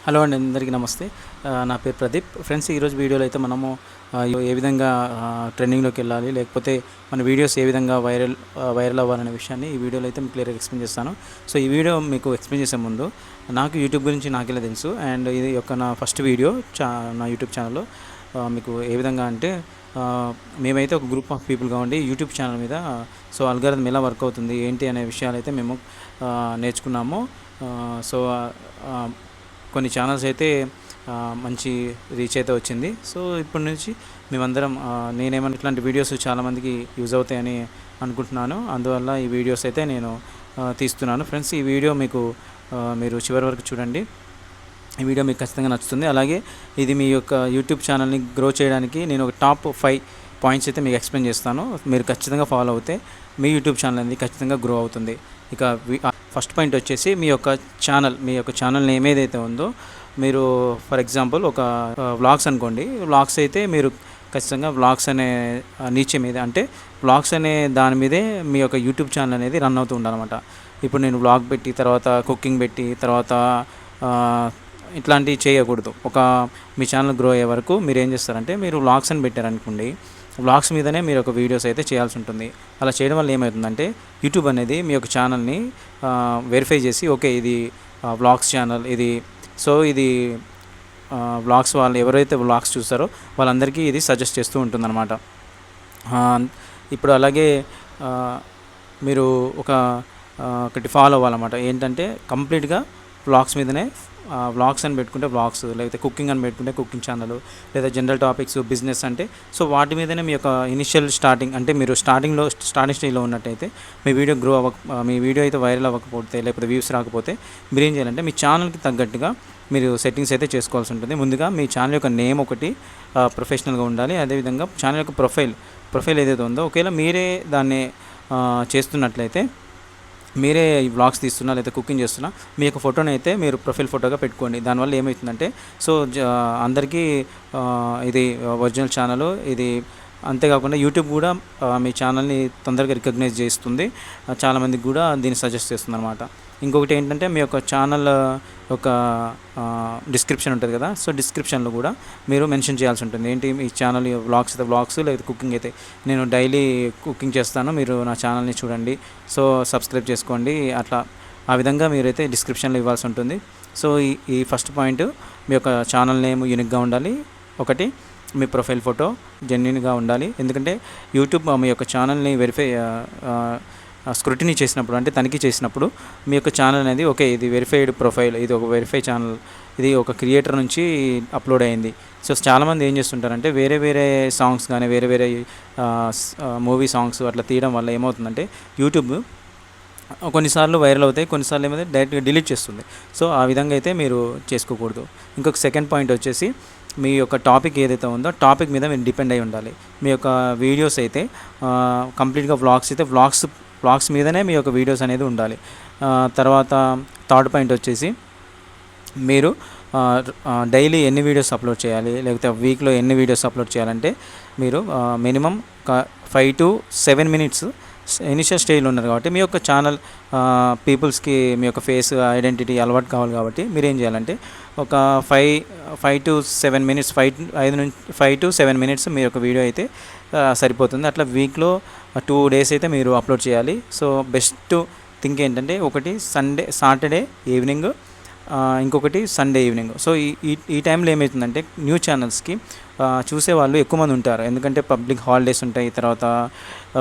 Hello అండి, అందరికీ నమస్తే. నా పేరు ప్రదీప్. ఫ్రెండ్స్, ఈరోజు వీడియోలో అయితే మనము ఏ విధంగా ట్రెండింగ్లోకి వెళ్ళాలి, లేకపోతే మన వీడియోస్ ఏ విధంగా వైరల్ అవ్వాలనే విషయాన్ని ఈ వీడియోలో అయితే మీకు క్లియర్గా ఎక్స్ప్లెయిన్ చేస్తాను. సో ఈ వీడియో మీకు ఎక్స్ప్లెయిన్ చేసే ముందు నాకు యూట్యూబ్ గురించి నాకెలా తెలుసు, అండ్ ఇది నా ఫస్ట్ వీడియో నా యూట్యూబ్ ఛానల్లో మీకు ఏ విధంగా అంటే మేమైతే ఒక గ్రూప్ ఆఫ్ పీపుల్గా ఉండి యూట్యూబ్ ఛానల్ మీద సో అల్గారిథం ఎలా వర్క్ అవుతుంది ఏంటి అనే విషయాలు అయితే మేము నేర్చుకున్నాము. సో కొన్ని ఛానల్స్ అయితే మంచి రీచ్ అయితే వచ్చింది. సో ఇప్పటి నుంచి మేమందరం నేనేమన్నా ఇట్లాంటి వీడియోస్ చాలామందికి యూజ్ అవుతాయని అనుకుంటున్నాను. అందువల్ల ఈ వీడియోస్ అయితే నేను తీస్తున్నాను. ఫ్రెండ్స్, ఈ వీడియో మీరు చివరి వరకు చూడండి. ఈ వీడియో మీకు ఖచ్చితంగా నచ్చుతుంది. అలాగే ఇది మీ యొక్క యూట్యూబ్ ఛానల్ని గ్రో చేయడానికి నేను ఒక టాప్ 5 పాయింట్స్ అయితే మీకు ఎక్స్ప్లెయిన్ చేస్తాను. మీరు ఖచ్చితంగా ఫాలో అవుతే మీ యూట్యూబ్ ఛానల్ అనేది ఖచ్చితంగా గ్రో అవుతుంది. ఇక ఫస్ట్ పాయింట్ వచ్చేసి మీ యొక్క ఛానల్ నేమ్ ఏదైతే ఉందో, మీరు ఫర్ ఎగ్జాంపుల్ ఒక వ్లాగ్స్ అనుకోండి. వ్లాగ్స్ అయితే మీరు ఖచ్చితంగా వ్లాగ్స్ అనే నీచే మీద, అంటే వ్లాగ్స్ అనే దాని మీదే మీ యొక్క యూట్యూబ్ ఛానల్ అనేది రన్ అవుతూ ఉండాలన్నమాట. ఇప్పుడు నేను వ్లాగ్ పెట్టి తర్వాత కుకింగ్ పెట్టి తర్వాత ఇట్లాంటివి చేయకూడదు. మీ ఛానల్ గ్రో అయ్యే వరకు మీరు ఏం చేస్తారంటే, మీరు వ్లాగ్స్ అని పెట్టారనుకోండి, వ్లాగ్స్ మీదనే మీరు ఒక వీడియోస్ అయితే చేయాల్సి ఉంటుంది. అలా చేయడం వల్ల ఏమవుతుందంటే యూట్యూబ్ అనేది మీ యొక్క ఛానల్ని వెరిఫై చేసి, ఓకే ఇది వ్లాగ్స్ ఛానల్ ఇది, సో ఇది వ్లాగ్స్ వాళ్ళు ఎవరైతే వ్లాగ్స్ చూస్తారో వాళ్ళందరికీ ఇది సజెస్ట్ చేస్తూ ఉంటుందన్నమాట. ఇప్పుడు అలాగే మీరు ఒకటి ఫాలో అవ్వాలన్నమాట. ఏంటంటే కంప్లీట్గా వ్లాగ్స్ మీదనే వ్లాగ్స్ అని పెట్టుకుంటే వ్లాగ్స్, లేకపోతే కుకింగ్ అని పెట్టుకుంటే కుకింగ్ ఛానల్, లేదా జనరల్ టాపిక్స్, బిజినెస్ అంటే సో వాటి మీదనే మీ యొక్క ఇనిషియల్ స్టార్టింగ్, అంటే మీరు స్టార్టింగ్ స్టేజ్లో ఉన్నట్టయితే మీ వీడియో అయితే వైరల్ అవ్వకపోతే, లేకపోతే వ్యూస్ రాకపోతే మీరు ఏం చేయాలంటే మీ ఛానల్కి తగ్గట్టుగా మీరు సెట్టింగ్స్ అయితే చేసుకోవాల్సి ఉంటుంది. ముందుగా మీ ఛానల్ యొక్క నేమ్ ఒకటి ప్రొఫెషనల్గా ఉండాలి. అదేవిధంగా ఛానల్ యొక్క ప్రొఫైల్ ఏదైతే ఉందో, ఒకవేళ మీరే దాన్ని చేస్తున్నట్లయితే, మీరే ఈ వ్లాగ్స్ తీస్తున్నా లేదా కుకింగ్ చేస్తున్నా, మీ యొక్క ఫోటోని అయితే మీరు ప్రొఫైల్ ఫోటోగా పెట్టుకోండి. దానివల్ల ఏమవుతుందంటే సో అందరికీ ఇది ఒరిజినల్ ఛానల్ ఇది. అంతేకాకుండా యూట్యూబ్ కూడా మీ ఛానల్ని తొందరగా రికగ్నైజ్ చేస్తుంది, చాలామందికి కూడా దీన్ని సజెస్ట్ చేస్తుంది అనమాట. ఇంకొకటి ఏంటంటే మీ యొక్క ఛానల్ ఒక డిస్క్రిప్షన్ ఉంటుంది కదా, సో డిస్క్రిప్షన్లో కూడా మీరు మెన్షన్ చేయాల్సి ఉంటుంది. ఏంటి, మీ ఛానల్ వ్లాగ్స్ అయితే వ్లాగ్స్, లేదా కుకింగ్ అయితే నేను డైలీ కుకింగ్ చేస్తాను, మీరు నా ఛానల్ని చూడండి, సో సబ్స్క్రైబ్ చేసుకోండి, అట్లా ఆ విధంగా మీరైతే డిస్క్రిప్షన్లో ఇవ్వాల్సి ఉంటుంది. సో ఈ ఫస్ట్ పాయింట్, మీ యొక్క ఛానల్ నేమ్ యూనిక్గా ఉండాలి. ఒకటి, మీ ప్రొఫైల్ ఫోటో జెన్యున్గా ఉండాలి. ఎందుకంటే యూట్యూబ్ మీ యొక్క ఛానల్ని స్క్రూటినీ చేసినప్పుడు, అంటే తనిఖీ చేసినప్పుడు మీ యొక్క ఛానల్ అనేది ఓకే ఇది వెరిఫైడ్ ప్రొఫైల్, ఇది ఒక వెరిఫై ఛానల్, ఇది ఒక క్రియేటర్ నుంచి అప్లోడ్ అయింది. సో చాలామంది ఏం చేస్తుంటారంటే వేరే సాంగ్స్ కానీ వేరే మూవీ సాంగ్స్ అట్లా తీయడం వల్ల ఏమవుతుందంటే యూట్యూబ్ కొన్నిసార్లు వైరల్ అవుతాయి, కొన్నిసార్లు ఏమైతే డైరెక్ట్గా డిలీట్ చేస్తుంది. సో ఆ విధంగా అయితే మీరు చేసుకోకూడదు. ఇంకొక సెకండ్ పాయింట్ వచ్చేసి, మీ యొక్క టాపిక్ ఏదైతే ఉందో టాపిక్ మీద మీరు డిపెండ్ అయి ఉండాలి. మీ యొక్క వీడియోస్ అయితే కంప్లీట్గా వ్లాగ్స్ అయితే వ్లాగ్స్ మీదనే మీ యొక్క వీడియోస్ అనేది ఉండాలి. తర్వాత థర్డ్ పాయింట్ వచ్చేసి, మీరు డైలీ ఎన్ని వీడియోస్ అప్లోడ్ చేయాలి, లేకపోతే వీక్లో ఎన్ని వీడియోస్ అప్లోడ్ చేయాలంటే మీరు మినిమం 5 to 7 minutes ఇనిషియల్ స్టేజ్లో ఉన్నారు కాబట్టి మీ యొక్క ఛానల్ పీపుల్స్కి మీ యొక్క ఫేస్ ఐడెంటిటీ అలవాటు కావాలి. కాబట్టి మీరు ఏం చేయాలంటే ఒక 5 to 7 minutes 5 to 7 minutes మీ యొక్క వీడియో అయితే సరిపోతుంది. అట్లా వీక్లో 2 days అయితే మీరు అప్లోడ్ చేయాలి. సో బెస్ట్ థింక్ ఏంటంటే, ఒకటి సాటర్డే ఈవినింగ్, ఇంకొకటి సండే ఈవినింగ్. సో ఈ టైంలో ఏమవుతుందంటే న్యూ ఛానల్స్కి చూసేవాళ్ళు ఎక్కువ మంది ఉంటారు. ఎందుకంటే పబ్లిక్ హాలిడేస్ ఉంటాయి, తర్వాత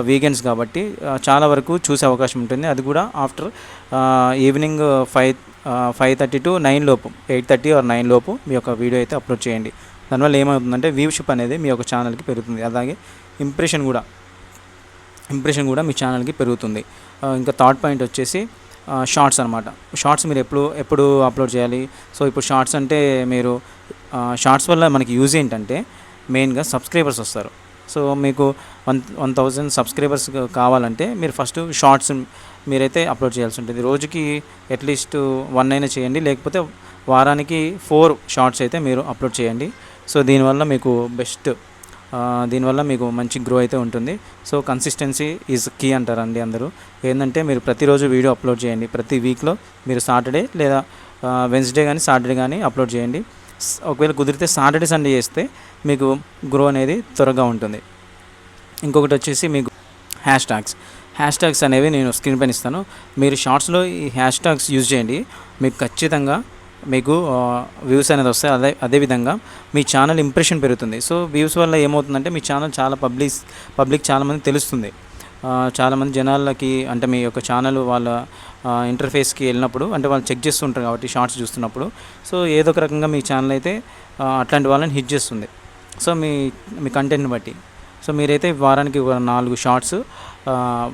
వీకెండ్స్ కాబట్టి చాలా వరకు చూసే అవకాశం ఉంటుంది. అది కూడా ఆఫ్టర్ ఈవినింగ్ 5:30 to 9 లోపు, 8:30 or 9 లోపు మీ యొక్క వీడియో అయితే అప్లోడ్ చేయండి. దానివల్ల ఏమవుతుందంటే వ్యూషిప్ అనేది మీ యొక్క ఛానల్కి పెరుగుతుంది. అలాగే ఇంప్రెషన్ కూడా మీ ఛానల్కి పెరుగుతుంది. ఇంకా థర్డ్ పాయింట్ వచ్చేసి షార్ట్స్ అనమాట. షార్ట్స్ మీరు ఎప్పుడు అప్లోడ్ చేయాలి. సో ఇప్పుడు షార్ట్స్ అంటే మీరు షార్ట్స్ వల్ల మనకి యూజ్ ఏంటంటే మెయిన్గా సబ్స్క్రైబర్స్ వస్తారు. సో మీకు 1,000 సబ్స్క్రైబర్స్ కావాలంటే మీరు ఫస్ట్ షార్ట్స్ మీరైతే అప్లోడ్ చేయాల్సి ఉంటుంది. రోజుకి అట్లీస్ట్ 1 అయినా చేయండి, లేకపోతే వారానికి 4 షార్ట్స్ అయితే మీరు అప్లోడ్ చేయండి. సో దీనివల్ల మీకు మంచి గ్రో అయితే ఉంటుంది. సో కన్సిస్టెన్సీ ఈజ్ కీ అంటారండి అందరూ. ఏంటంటే మీరు ప్రతిరోజు వీడియో అప్లోడ్ చేయండి. ప్రతి వీక్లో మీరు సాటర్డే లేదా వెన్స్డే కానీ సాటర్డే కానీ అప్లోడ్ చేయండి. ఒకవేళ కుదిరితే సాటర్డే సండే చేస్తే మీకు గ్రో అనేది త్వరగా ఉంటుంది. ఇంకొకటి వచ్చేసి మీకు హ్యాష్ ట్యాగ్స్ అనేవి నేను స్క్రీన్ పైన ఇస్తాను. మీరు షార్ట్స్లో ఈ హ్యాష్ ట్యాగ్స్ యూజ్ చేయండి, మీకు ఖచ్చితంగా మీకు వ్యూస్ అనేది వస్తాయి. అదేవిధంగా మీ ఛానల్ ఇంప్రెషన్ పెరుగుతుంది. సో వ్యూస్ వల్ల ఏమవుతుందంటే మీ ఛానల్ చాలా పబ్లిక్ చాలామంది తెలుస్తుంది. చాలామంది జనాలకి అంటే మీ యొక్క ఛానల్ వాళ్ళ ఇంటర్ఫేస్కి వెళ్ళినప్పుడు అంటే వాళ్ళు చెక్ చేస్తుంటారు కాబట్టి షార్ట్స్ చూస్తున్నప్పుడు, సో ఏదో ఒక రకంగా మీ ఛానల్ అయితే అట్లాంటి వాళ్ళని హిట్ చేస్తుంది. సో మీ కంటెంట్ని బట్టి సో మీరైతే వారానికి 4 షార్ట్స్,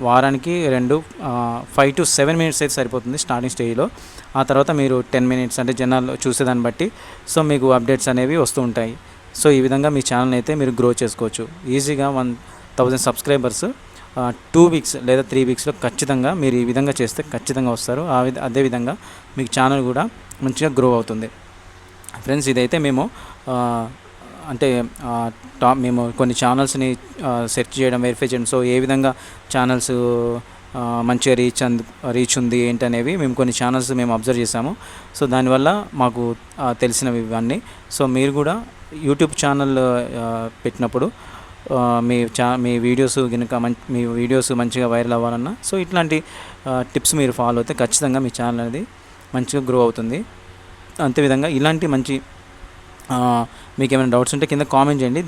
వారానికి 2 5 to 7 minutes అయితే సరిపోతుంది స్టార్టింగ్ స్టేజ్లో. ఆ తర్వాత మీరు 10 minutes అంటే జనాలు చూసేదాన్ని బట్టి సో మీకు అప్డేట్స్ అనేవి వస్తూ ఉంటాయి. సో ఈ విధంగా మీ ఛానల్ అయితే మీరు గ్రో చేసుకోవచ్చు ఈజీగా. 1000 సబ్స్క్రైబర్స్ 2 weeks లేదా 3 weeksలో ఖచ్చితంగా మీరు ఈ విధంగా చేస్తే ఖచ్చితంగా వస్తారు. అదేవిధంగా మీకు ఛానల్ కూడా మంచిగా గ్రో అవుతుంది. ఫ్రెండ్స్, ఇదైతే మేము అంటే మేము కొన్ని ఛానల్స్ని సెర్చ్ చేయడం, వెరిఫై చేయడం, సో ఏ విధంగా ఛానల్స్ మంచిగా రీచ్ ఉంది ఏంటనేవి మేము కొన్ని ఛానల్స్ మేము అబ్జర్వ్ చేసాము. సో దానివల్ల మాకు తెలిసినవి ఇవన్నీ. సో మీరు కూడా యూట్యూబ్ ఛానల్ పెట్టినప్పుడు మీ వీడియోస్ కనుక మీ వీడియోస్ మంచిగా వైరల్ అవ్వాలన్నా సో ఇట్లాంటి టిప్స్ మీరు ఫాలో అయితే ఖచ్చితంగా మీ ఛానల్ అనేది మంచిగా గ్రో అవుతుంది. అంతేవిధంగా ఇలాంటి మంచి మీకు ఏమైనా డౌట్స్ ఉంటే కింద కామెంట్ చేయండి.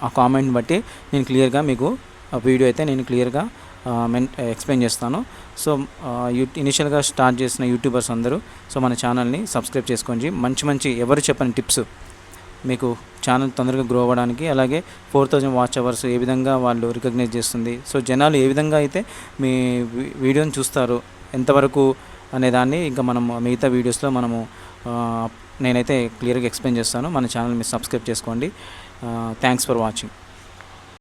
ఆ కామెంట్ని బట్టి నేను క్లియర్గా మీకు వీడియో అయితే నేను క్లియర్గా ఎక్స్ప్లెయిన్ చేస్తాను. సో ఇనిషియల్గా స్టార్ట్ చేసిన యూట్యూబర్స్ అందరూ సో మన ఛానల్ని సబ్స్క్రైబ్ చేసుకోండి. మంచి ఎవరు చెప్పని టిప్స్ మీకు ఛానల్ తొందరగా గ్రో అవ్వడానికి, అలాగే 4000 వాచ్ అవర్స్ ఏ విధంగా వాళ్ళు రికగ్నైజ్ చేస్తుంది, సో జనాలు ఏ విధంగా అయితే మీ వీడియోని చూస్తారు ఎంతవరకు అనేదాన్ని ఇంకా మనం మిగతా వీడియోస్లో నేనైతే క్లియర్గా ఎక్స్ప్లెయిన్ చేస్తాను. మన ఛానల్ మీరు సబ్స్క్రైబ్ చేసుకోండి. Thanks for watching.